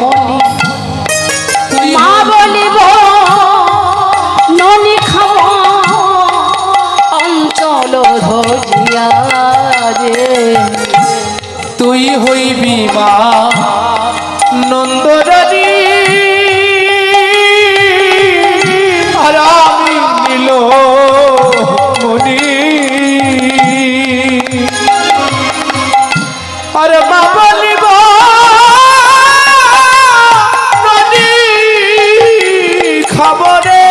মনি মা বলিব ননি খাব অঞ্চল ধরিয়া রে তুই হইবি মা নন্দরানী আর আমি নীল মনি আর মা বলিব নদী খবরে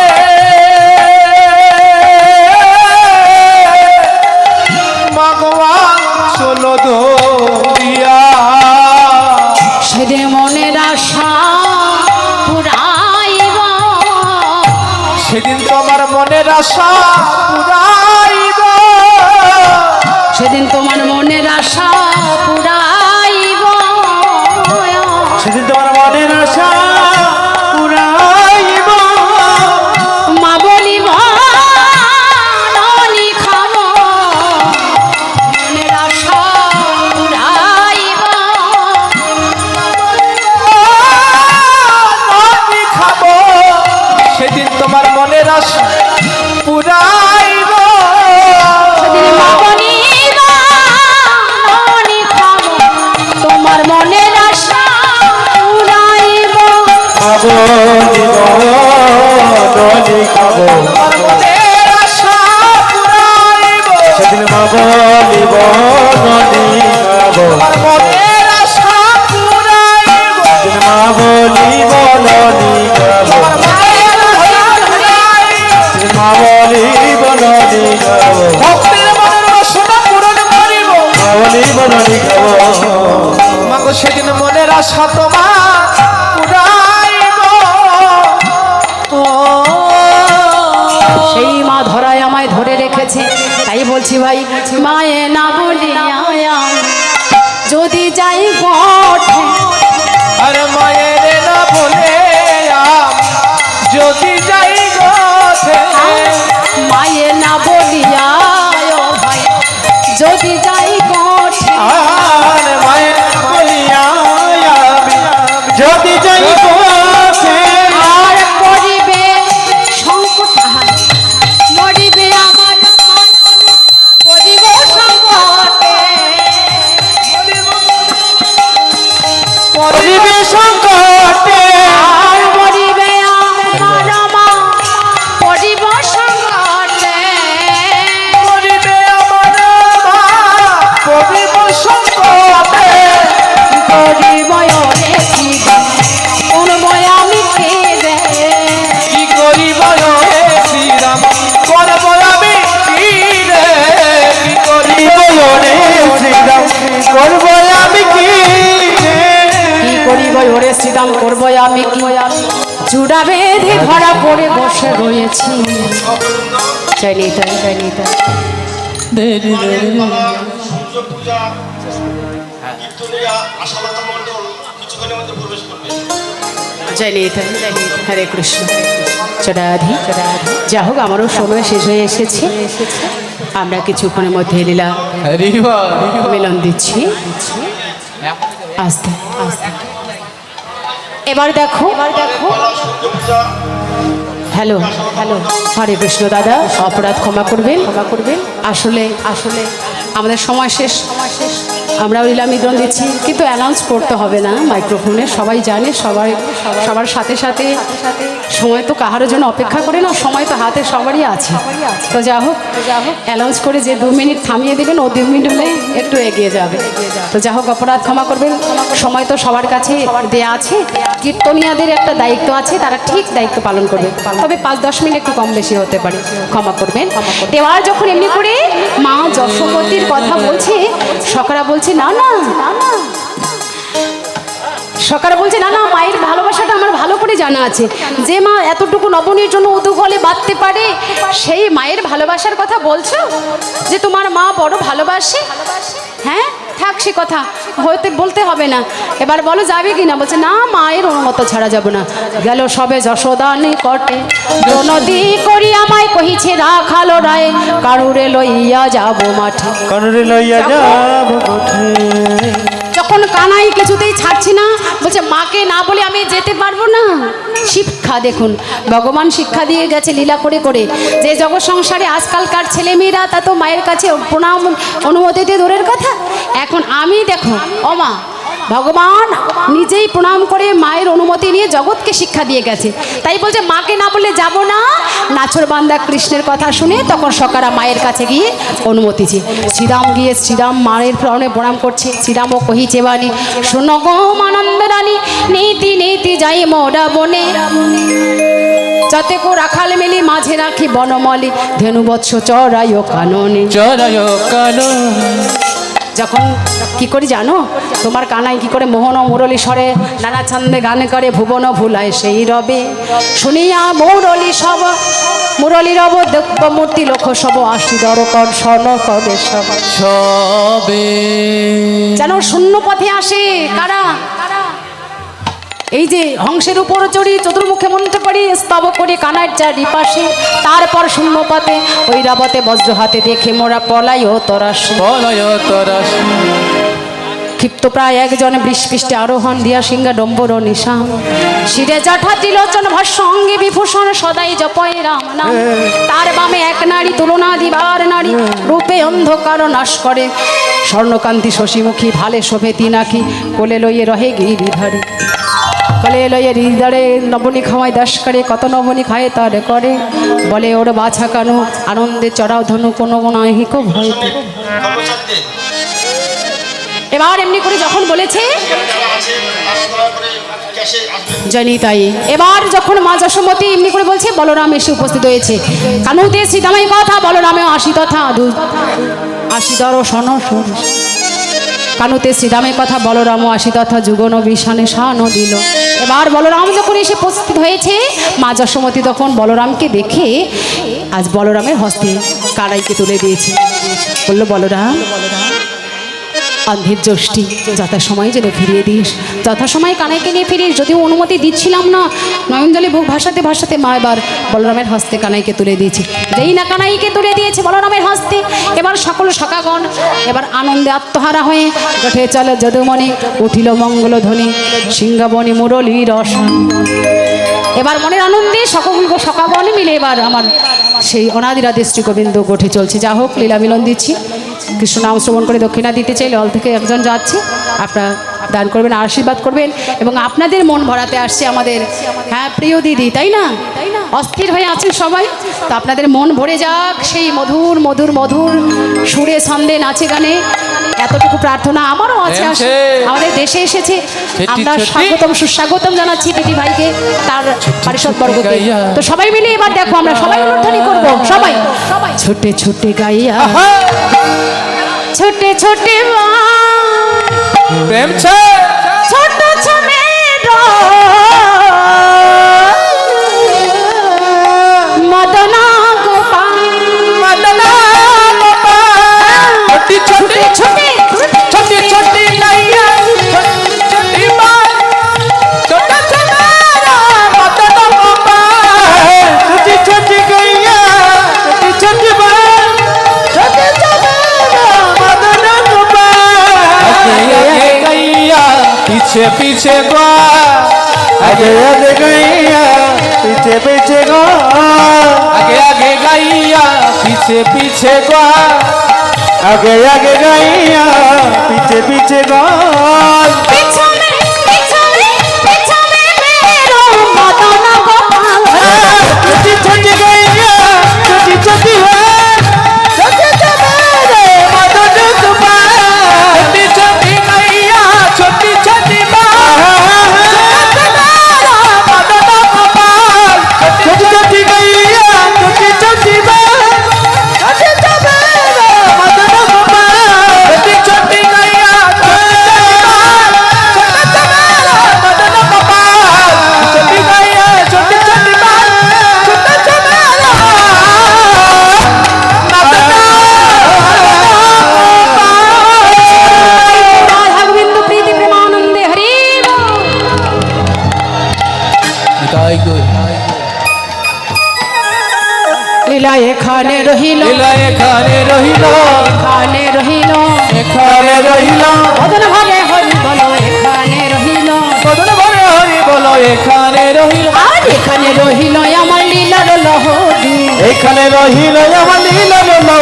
ভগবান চলো দরিয়া সেদিন মনের আশা পুরাইব সেদিন তোমার মনের আশা পুরাইব সেদিন তোমার মনের আশা পুরাইব সেদিন তোমার মনের আশা পুরাইব মা বলিব ননি খাব মনের আশা পুরাইব নদী খাবো সেদিন তোমার মনের আশা পুরাইব সেদিন মা বলিব ননি খাব তোমার মনের আশা পুরাইব খাবো নদী খাবো তোমার মনের আশা পুরাইব সেদিন মা বলিব নদী খাবো তোমার মনের আশা পুরাইব সেদিন মা বলিব নদী খাবো মা বলিব নদী খাবো ভক্তের মনের বাসনা পূরণ করিব মা বলিব নদী খাবো মাগো সেদিন মনের আশা তোমার পুরাইব সেই মা ধরায় আমায় ধরে রেখেছে তাই বলছি ভাই মায়ে না বলিয়া যদি যাই বটে আর মায়ের না বলে যদি যাই গছে মায়ে না বলিয়া ও ভাই যদি যাই বটে আর মায়ের না বলিয়া আমি যদি যাই গছে আর পড়িবে সংকট মরিবে আমার পড়িব সংকটে পরিবে সংকটে আর মরিবে আমার মা পড়িব সংকটে পরিবে আমার মা পরিব সংকটে পড়িব ওরে শিবা করব আমি কেঁদে কি করিব রে শ্রীরাম করব আমি কি রে কি করিব রে শ্রীরাম করব আমি কি রে কি করিব ওরে শ্রীরাম করব আমি কি চূড়া বেঁধে ধরা পড়ে বসে রয়েছি চাইনি তাই সূর্য পূজা কীর্তনিয়া আশালতা মণ্ডল কিছুক্ষণের মধ্যে প্রবেশ করবে। হরে কৃষ্ণ চড়াধি যা হোক আমারও সময় শেষ হয়ে এসেছে আমরা কিছুক্ষণের মধ্যে লীলা মিলন দিচ্ছি আস্তে আস্তে এবার দেখো সূর্য পূজা হ্যালো হরে কৃষ্ণ দাদা অপরাধ ক্ষমা করবেন আসলে আমাদের সময় শেষ আমরাও লীলা মিলন দিচ্ছি কিন্তু অ্যানাউন্স করতে হবে না মাইক্রোফোনে সবাই জানে সবার সাথে সাথে সময় তো কাহারও জন্য অপেক্ষা করে না সময় তো হাতে সবারই আছে তো যা হোক অ্যানাউন্স করে যে 2 মিনিট থামিয়ে দেবেন ও 2 মিনিট হলে একটু এগিয়ে যাবে তো যা হোক অপরাধ ক্ষমা করবেন সময় তো সবার কাছে দেয়া আছে কীর্তনিয়াদের একটা দায়িত্ব আছে তারা ঠিক দায়িত্ব পালন করবে তবে 5-10 মিনিট একটু কম বেশি হতে পারে ক্ষমা করবেন এবার যখন এমনি করে মা যশোমতীর কথা বলছে সকারা বলছে না সকারা বলছে না মায়ের ভালোবাসাটা আমার ভালো করে জানা আছে যে মা এতটুকু নবনীর জন্য উদুগলে বাঁধতে পারে সেই মায়ের ভালোবাসার কথা বলছো যে তোমার মা বড় ভালোবাসে হ্যাঁ থাক সে কথা বলতে হবে না এবার বলো যাবে কি না বলছে না মায়ের অনুমত ছাড়া যাব না গেল সবে যশোদানি কটে নদী করি আমায় কহিছে রাখালো রায় কারুরে লইয়া যাব মাঠে কারুরে লইয়া যাব মাঠে তখন কানাই কিছুতেই ছাড়ছি না, বলছে মাকে না বলে আমি যেতে পারবো না। শিক্ষা দেখুন, ভগবান শিক্ষা দিয়ে গেছে লীলা করে করে, যে জগৎ সংসারে আজকালকার ছেলেমেয়েরা তা তো মায়ের কাছে প্রণাম অনুমতি দিয়ে দূরের কথা। এখন আমি দেখো ও মা, ভগবান নিজেই প্রণাম করে মায়ের অনুমতি নিয়ে জগৎকে শিক্ষা দিয়ে গেছে। তাই বলছে মাকে না বললে যাব না। নাছর বান্দা কৃষ্ণের কথা শুনে তখন সকারা মায়ের কাছে গিয়ে অনুমতি চেয়ে শ্রীরাম গিয়ে শ্রীরাম মায়ের প্রণে প্রণাম করছে। শ্রীরামও কহিছে বাণী, শোনো গো আনন্দ রানী, নীতি নীতি যাই মোরা বনে, যাতে কো রাখাল মেলি মাঝে রাখি বনমলি, ধেনু বৎস চড়ায় কাননে। চড়ায় কানন। যখন কি করি জানো, তোমার কানাই কি করে মোহন মুরলী স্বরে নানা ছন্দে গান করে, ভুবন ভুলায় সেই রবে, শুনিয়া মুরলী সব মুরলী রব দেব মূর্তি লক্ষ সব, আসি দরকর স্বর্ণ করে সব। সবে যেন শূন্য পথে আসে কারা, এই যে হংসের উপর চড়ি চতুর্মুখে মন্ত্র পড়ি স্তব করি কানার চারিপাশে, তারপর শূন্য পথে ওই রাবতে বজ্র হাতে দেখে মোরা পলায় তরাসে। বলয় তরাসি। ক্ষিপ্ত প্রায় একজন বৃষ্পিষ্টে আরোহণ দিয়া সিংহা ডম্বর নিশাম, শিরে জঠা ত্রিলোচন ভাষ্য অঙ্গে বিভূষণ সদাই জপয় রাম নাম। তার বামে এক নারী তুলনা দিবার নারী, রূপে অন্ধকার নাশ করে, স্বর্ণকান্তি শশীমুখী ভালে শোভে তিনাকি, কোলে লইয়ে রহে গিরিধারে, কলে লইয়ে হৃদয়ে নবনী খাওয়ায় দাস করে, কত নবনী খায় তার করে, বলে ওর বাছা কানু আনন্দে চড়াও ধনু, কোনো নাহিক ভয়। কর্মচারীদের এবার এমনি করে যখন বলেছে যারা আছে রাস্তা করে ক্যাশে আসবে। জানি তাই, এবার যখন মা যশোমতী এমনি করে বলছে, বলরাম এসে উপস্থিত হয়েছে, কানুতে সীতামাই কথা বলরামেও আসি তথা আসি দর্শন, কানুতে শ্রীরামের কথা বলরামও আসি তথা যুগন বিষানে শানও দিল। এবার বলরাম যখন এসে উপস্থিত হয়েছে, মা যশোমতী তখন বলরামকে দেখে আজ বলরামের হস্তে কানাইকে তুলে দিয়েছে। বললো, বলরাম অন্ধের জ্যোষ্ঠী যথাসময় যেন ফিরিয়ে দিস, যথাসময় কানাইকে নিয়ে ফিরিস। যদিও অনুমতি দিচ্ছিলাম না, নয়নজলে বুক ভাসাতে ভাসাতে মা এবার বলরামের হস্তে কানাইকে তুলে দিয়েছে। যেই না কানাইকে তুলে দিয়েছে বলরামের হস্তে, এবার সকল সখাগণ এবার আনন্দে আত্মহারা হয়ে গঠে চলে যদুমণি, উঠিল মঙ্গল ধ্বনি, সিংহাবনী মুরলী রসন। এবার মনের আনন্দে সকল সখাগণ মিলে এবার আমার সেই অনাদিরাধে শ্রী গোবিন্দ গোঠে চলছে। যা হোক, লীলা মিলন দিচ্ছি। কৃষ্ণ নাম শ্রবণ করে দক্ষিণা দিতে চাইলে হল থেকে একজন যাচ্ছে, আপনারা দান করবেন, আশীর্বাদ করবেন এবং আপনাদের মন ভরাতে আসছে আমাদের হ্যাঁ প্রিয় দিদি, তাই না? অস্থির হয়ে আছেন সবাই, তো আপনাদের মন ভরে যাক সেই মধুর মধুর মধুর সুরে ছন্দে নাচে গানে, এতটুকু প্রার্থনা আমারও আছে। আমাদের দেশে এসেছে, আমরা স্বাগতম সুস্বাগতম জানাচ্ছি দিদি ভাইকে, তার পারিষদ বর্গকে। তো সবাই মিলে এবার দেখো আমরা সবাই অনুষ্ঠানই করবো, সবাই ছোটে ছোটে গাইয়া ছোটে ছোটে প্রেম ছে ছোট ছমের মদনা গোপাল, মদনা গোপাল, ছোটি ছোটি ছোটে ছোটি ছোটি গাইয়া ছোটি বাল, ছোট ছোটা মদনা গোপাল, ছোটি ছোটি গাইয়া ছোটি ছোটি বাল, ছোটি ছোটা মদনা গোপাল। আগে আগে গাইয়া पीछे पीछे गो, आगे आगे गैया पीछे पीछे गो, आगे आगे गैया पीछे पीछे गो, आगे आगे गैया पीछे पीछे गो, पीछे में मेरो मदना गोपाल, छोटी छोटी गैया छोटी छोटी है, छोटी छोटी मदना गोपाल, छोटी छोटी गैया छोटी छोटी छोटी छोटी गैया छोटी छोटी मदना गोपाल, छोटी छोटी गैया मदना गोपाल, छोटी गैया छोटी छोटी राधा गोविंद प्रीति प्रेमानंदे हरि লীলা এখানে রহিল, লীলা এখানে রহিল, এখানে রহিল, এখানে রহিল, মদন ভাবে হরি এখানে রহিল আমার লীলা বলো